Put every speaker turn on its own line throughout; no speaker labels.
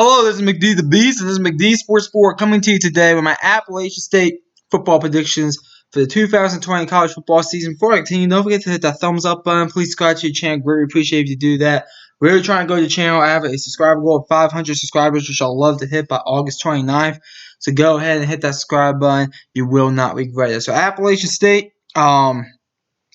Hello, this is McD the Beast, and this is McD Sports 4 coming to you today with my Appalachian State football predictions for the 2020 college football season. Before I continue, don't forget to hit that thumbs up button. Please subscribe to the channel. Greatly appreciate if you do that. Really trying to go to the channel. I have a subscriber goal of 500 subscribers, which I'll love to hit by August 29th. So go ahead and hit that subscribe button. You will not regret it. So Appalachian State,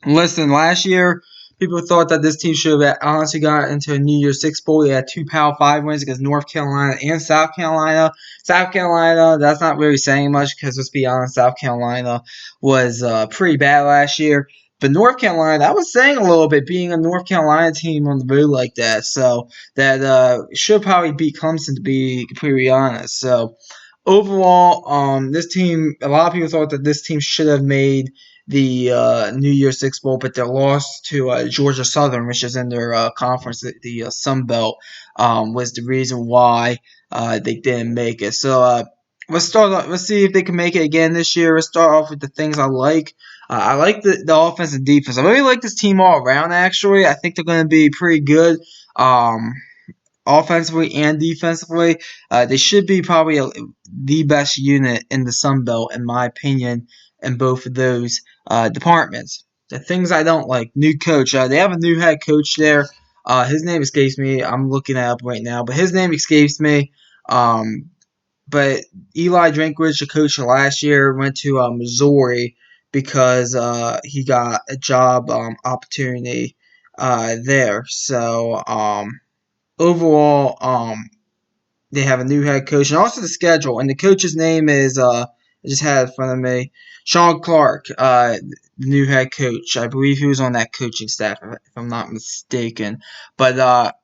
listen, last year, people thought that this team should have honestly got into a New Year's Six Bowl. They had two Power 5 wins against North Carolina and South Carolina. South Carolina, that's not really saying much because, let's be honest, South Carolina was pretty bad last year. But North Carolina, that was saying a little bit, being a North Carolina team on the road like that. So that should probably beat Clemson, to be completely honest. So overall, this team, a lot of people thought that this team should have made the New Year's Six Bowl, but they lost to Georgia Southern, which is in their conference, the Sun Belt, was the reason why they didn't make it. So let's start off. Let's see if they can make it again this year. Let's start off with the things I like. I like the offense and defense. I really like this team all around, actually. I think they're going to be pretty good. Offensively and defensively, they should be probably the best unit in the Sun Belt, in my opinion, in both of those departments. The things I don't like: new coach. They have a new head coach there. His name escapes me. I'm looking it up right now, but his name escapes me. But Eli Drinkwitz, the coach last year, went to Missouri because he got a job opportunity there. So overall, they have a new head coach, and also the schedule. And the coach's name is I just had it in front of me, Sean Clark, the new head coach. I believe he was on that coaching staff, if I'm not mistaken. But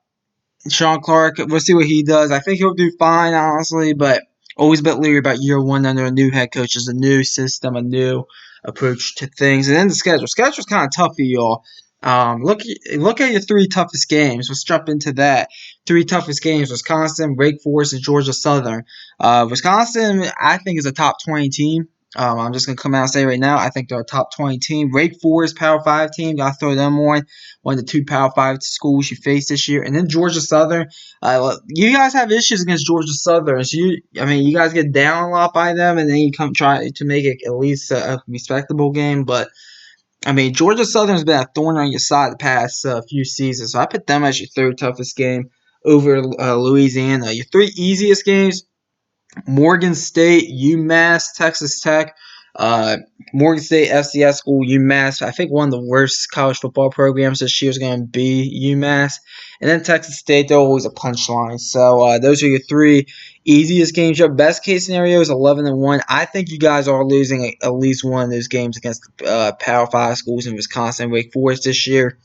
Sean Clark, we'll see what he does. I think he'll do fine, honestly, but always a bit leery about year one under a new head coach. It's a new system, a new approach to things. And then the schedule. Schedule's kind of tough for y'all. Look at your three toughest games. Let's jump into that. Three toughest games: Wisconsin, Wake Forest, and Georgia Southern. Wisconsin, I think, is a top 20 team. I'm just going to come out and say right now, I think they're a top 20 team. Wake Forest, Power 5 team. Got to throw them on. One of the two Power 5 schools you face this year. And then Georgia Southern. You guys have issues against Georgia Southern. So you guys get down a lot by them, and then you come try to make it at least a respectable game. But Georgia Southern's been a thorn on your side the past few seasons. So I put them as your third toughest game over Louisiana. Your three easiest games: Morgan State, Umass, Texas Tech. Morgan State, FCS school, Umass. I think one of the worst college football programs this year is going to be Umass. And then Texas State, they're always a punchline. So those are your three easiest games. Your best case scenario is 11-1. I think you guys are losing at least one of those games against Power 5 schools in Wisconsin and Wake Forest this year.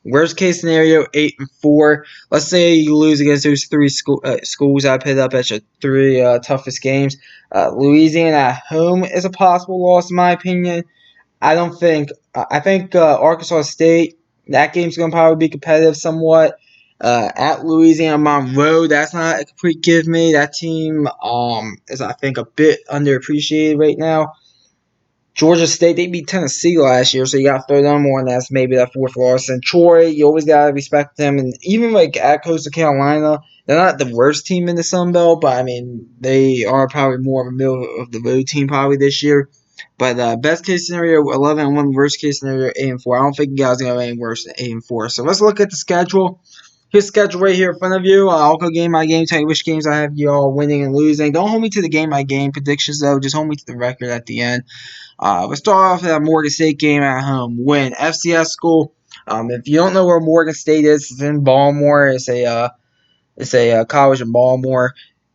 Worst case scenario, 8-4. Let's say you lose against those three schools I put up as your three toughest games. Louisiana at home is a possible loss, in my opinion. I think Arkansas State, that game's going to probably be competitive somewhat. At Louisiana Monroe, that's not a complete give me. That team is, I think, a bit underappreciated right now. Georgia State, they beat Tennessee last year, so you got to throw them on. That's maybe that fourth loss. And Troy, you always got to respect them. And even at Coastal Carolina, they're not the worst team in the Sun Belt, but they are probably more of a middle of the road team probably this year. But best case scenario, 11-1. Worst case scenario, 8-4. I don't think you guys are going to have any worse than 8-4. So let's look at the schedule. Here's the schedule right here in front of you. I'll go game by game, tell you which games I have you all winning and losing. Don't hold me to the game by game predictions, though. Just hold me to the record at the end. Let's start off with that Morgan State game at home. Win. FCS school. If you don't know where Morgan State is, it's in Baltimore. It's a college in Baltimore.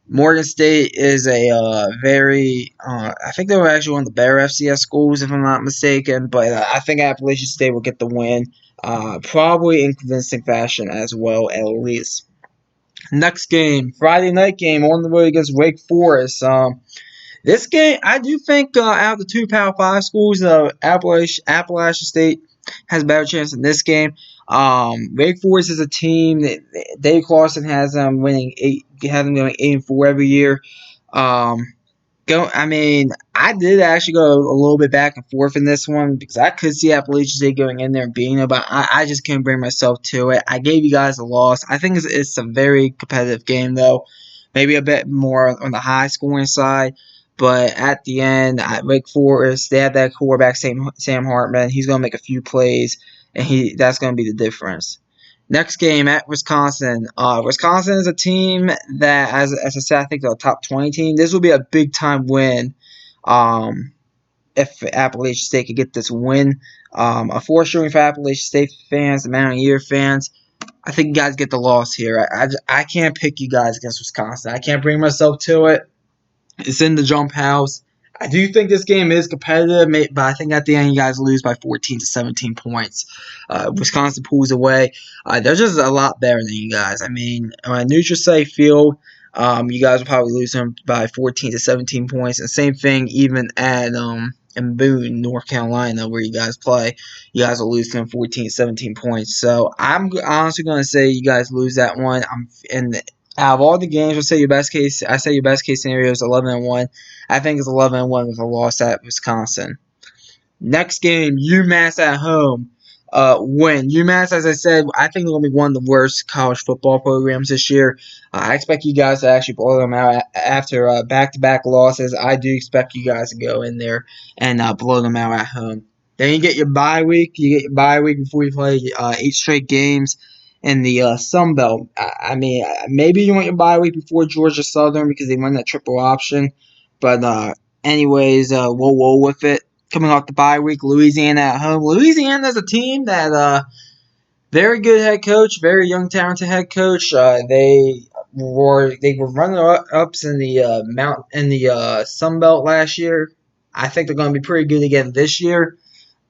Morgan State is a I think they were actually one of the better FCS schools, if I'm not mistaken. But I think Appalachian State will get the win. Probably in convincing fashion as well, at least. Next game, Friday night game on the road against Wake Forest. This game, I do think out of the two Power 5 schools, Appalachian State has a better chance in this game. Wake Forest is a team that Dave Clawson has them going 8-4 every year. I did actually go a little bit back and forth in this one because I could see Appalachian State going in there and beating it, but I just couldn't bring myself to it. I gave you guys a loss. I think it's a very competitive game, though. maybe a bit more on the high scoring side. But at the end, at Wake Forest, they have that quarterback, Sam Hartman. He's going to make a few plays, and that's going to be the difference. Next game at Wisconsin. Wisconsin is a team that, as I said, I think they're a top 20 team. This will be a big time win. If Appalachian State could get this win. A foreshadowing for Appalachian State fans, the Mountaineer fans. I think you guys get the loss here. I can't pick you guys against Wisconsin. I can't bring myself to it. It's in the jump house. I do think this game is competitive, but I think at the end you guys lose by 14 to 17 points. Wisconsin pulls away. They're just a lot better than you guys. I mean, on a neutral site field, you guys will probably lose them by 14 to 17 points. And same thing even at in Boone, North Carolina, where you guys play. You guys will lose them 14 to 17 points. So I'm honestly going to say you guys lose that one. Out of all the games, I say your best case scenario is 11-1. I think it's 11-1 with a loss at Wisconsin. Next game, Umass at home. Win. Umass, as I said, I think they're going to be one of the worst college football programs this year. I expect you guys to actually blow them out after back-to-back losses. I do expect you guys to go in there and blow them out at home. Then you get your bye week. You get your bye week before you play 8 straight games in the Sun Belt. I mean, maybe you want your bye week before Georgia Southern because they run that triple option. But anyways, we'll roll with it. Coming off the bye week, Louisiana at home. Louisiana is a team that very good head coach, very young, talented head coach. They were running ups in the Sun Belt last year. I think they're going to be pretty good again this year.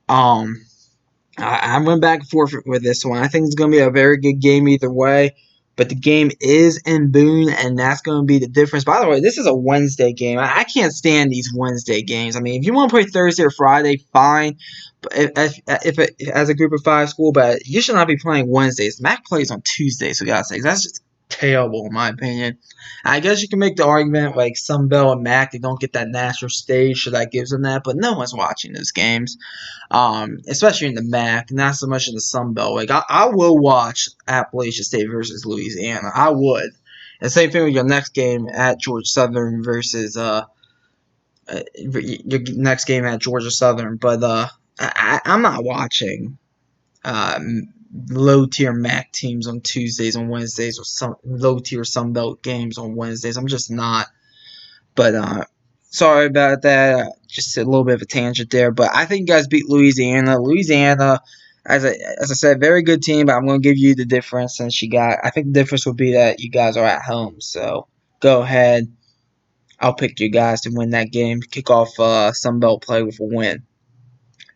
I went back and forth with this one. I think it's going to be a very good game either way. But the game is in Boone, and that's going to be the difference. By the way, this is a Wednesday game. I can't stand these Wednesday games. I mean, if you want to play Thursday or Friday, fine. But if it as a group of 5 school, but you should not be playing Wednesdays. MAC plays on Tuesdays, for God's sakes. That's just terrible, in my opinion. I guess you can make the argument like Sunbelt and MAC, they don't get that national stage, so that gives them that. But no one's watching those games. Especially in the MAC, not so much in the Sun Belt. Like I will watch Appalachian State versus Louisiana. I would. And same thing with your next game at Georgia Southern versus your next game at Georgia Southern. But I'm not watching low tier MAC teams on Tuesdays and Wednesdays or some low tier Sun Belt games on Wednesdays. I'm just not. But sorry about that. Just a little bit of a tangent there. But I think you guys beat Louisiana. Louisiana, as I said, very good team. But I'm going to give you the difference. Since I think the difference will be that you guys are at home. So go ahead. I'll pick you guys to win that game. Kick off Sun Belt play with a win.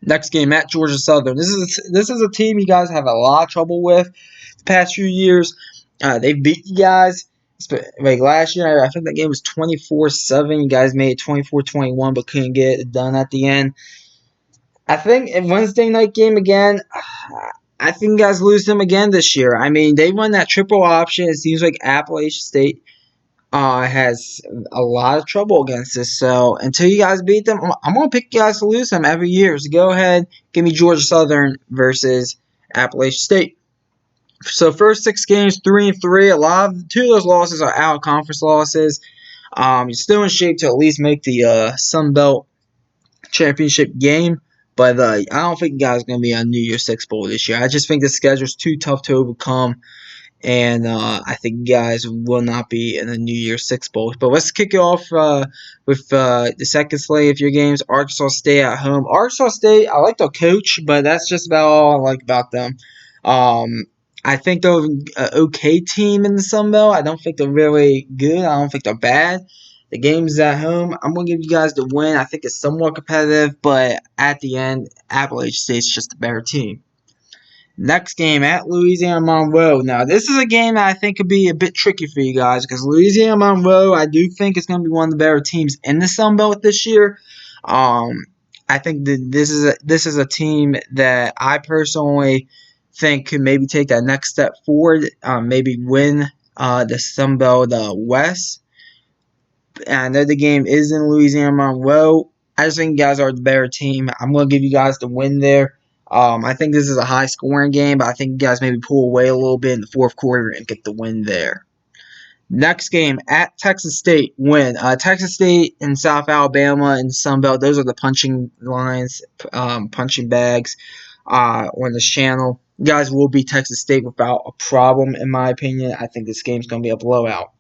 Next game at Georgia Southern. This is a team you guys have a lot of trouble with the past few years. They beat you guys. Like last year, I think that game was 24-7. You guys made it 24-21, but couldn't get it done at the end. I think in Wednesday night game again, I think you guys lose them again this year. I mean, they run that triple option. It seems like Appalachian State has a lot of trouble against this. So until you guys beat them, I'm going to pick you guys to lose them every year. So go ahead, give me Georgia Southern versus Appalachian State. So first 6 games, 3-3. 2 of those losses are out of conference losses. You're still in shape to at least make the Sun Belt championship game. But I don't think you guys are going to be on New Year's Six Bowl this year. I just think the schedule's too tough to overcome. And I think you guys will not be in the New Year's Six Bowl. But let's kick it off with the second slate of your games. Arkansas State at home. Arkansas State, I like their coach, but that's just about all I like about them. I think they're an okay team in the Sun Belt. I don't think they're really good. I don't think they're bad. The game's at home. I'm going to give you guys the win. I think it's somewhat competitive, but at the end, Appalachian State's just a better team. Next game at Louisiana Monroe. Now, this is a game that I think could be a bit tricky for you guys because Louisiana Monroe, I do think is going to be one of the better teams in the Sun Belt this year. I think that this is a team that I personally think could maybe take that next step forward, maybe win the Sun Belt West. And I know the game is in Louisiana Monroe. I just think you guys are the better team. I'm going to give you guys the win there. I think this is a high-scoring game, but I think you guys maybe pull away a little bit in the fourth quarter and get the win there. Next game at Texas State, win. Texas State and South Alabama and Sun Belt, those are the punching lines, punching bags on this channel. You guys will beat Texas State without a problem, in my opinion. I think this game's going to be a blowout.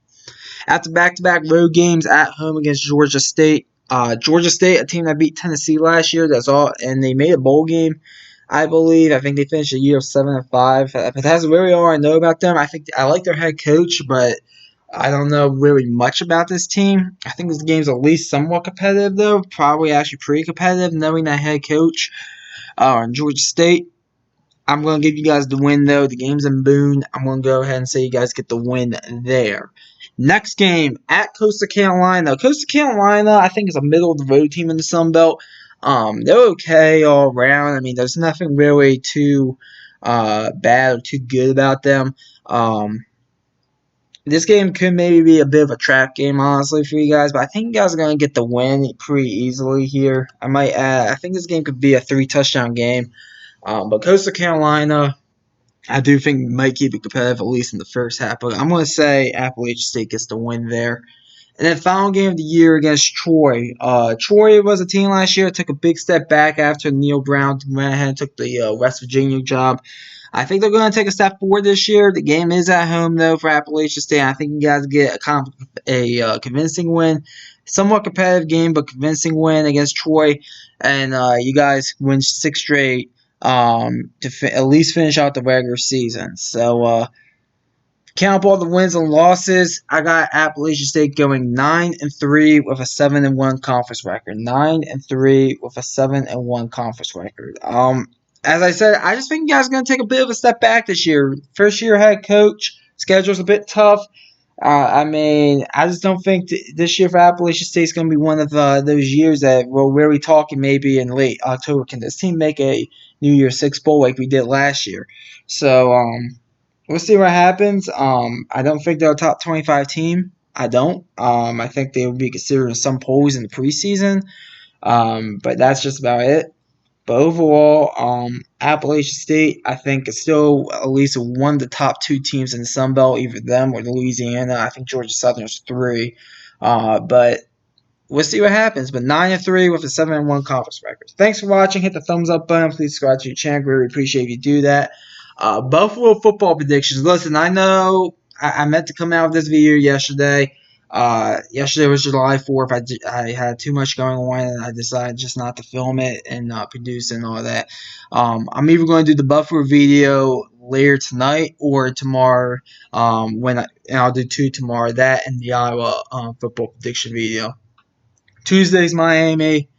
After back-to-back road games at home against Georgia State. Georgia State, a team that beat Tennessee last year, that's all, and they made a bowl game, I believe. I think they finished a year of 7-5. But that's really all I know about them. I like their head coach, but I don't know really much about this team. I think this game's at least somewhat competitive, though. Probably actually pretty competitive, knowing that head coach in Georgia State. I'm going to give you guys the win, though. The game's in Boone. I'm going to go ahead and say you guys get the win there. Next game at Coastal Carolina. Coastal Carolina, I think, is a middle-of-the-road team in the Sun Belt. They're okay all around. I mean, there's nothing really too bad or too good about them. This game could maybe be a bit of a trap game, honestly, for you guys, but I think you guys are going to get the win pretty easily here. I might add, I think this game could be a 3-touchdown game. But Coastal Carolina, I do think might keep it competitive, at least in the first half. But I'm going to say Appalachian State gets the win there. And then final game of the year against Troy. Troy was a team last year that took a big step back after Neil Brown went ahead and took the West Virginia job. I think they're going to take a step forward this year. The game is at home, though, for Appalachian State. I think you guys get a convincing win. Somewhat competitive game, but convincing win against Troy. And you guys win 6 straight to at least finish out the regular season. So, count up all the wins and losses. I got Appalachian State going 9-3 with a 7-1 conference record. 9-3 with a 7-1 conference record. As I said, I just think you guys are going to take a bit of a step back this year. First year head coach, schedule's a bit tough. I just don't think this year for Appalachian State is going to be one of those years that we're really talking maybe in late October. Can this team make a New Year's Six bowl like we did last year? So we'll see what happens. I don't think they're a top 25 team. I don't. I think they will be considered in some polls in the preseason. But that's just about it. But overall, Appalachian State, I think, is still at least one of the top 2 teams in the Sun Belt, either them or Louisiana. I think Georgia Southern's 3. But we'll see what happens. But 9-3 with a 7-1 conference record. Thanks for watching. Hit the thumbs up button. Please subscribe to your channel. Really appreciate if you do that. Buffalo football predictions. Listen, I know I meant to come out with this video yesterday. Yesterday was July 4th. I had too much going on, and I decided just not to film it and produce and all that. I'm either going to do the Buffalo video later tonight or tomorrow. And I'll do 2 tomorrow. That and the Iowa football prediction video. Tuesday's Miami.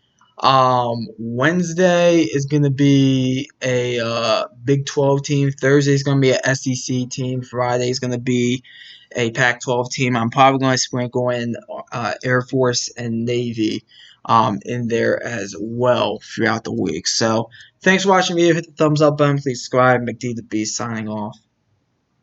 Wednesday is going to be a Big 12 team. Thursday is going to be an SEC team. Friday is going to be a Pac-12 team. I'm probably going to sprinkle in Air Force and Navy in there as well throughout the week. So thanks for watching the video. Hit the thumbs up button. Please subscribe. McD the Beast signing off.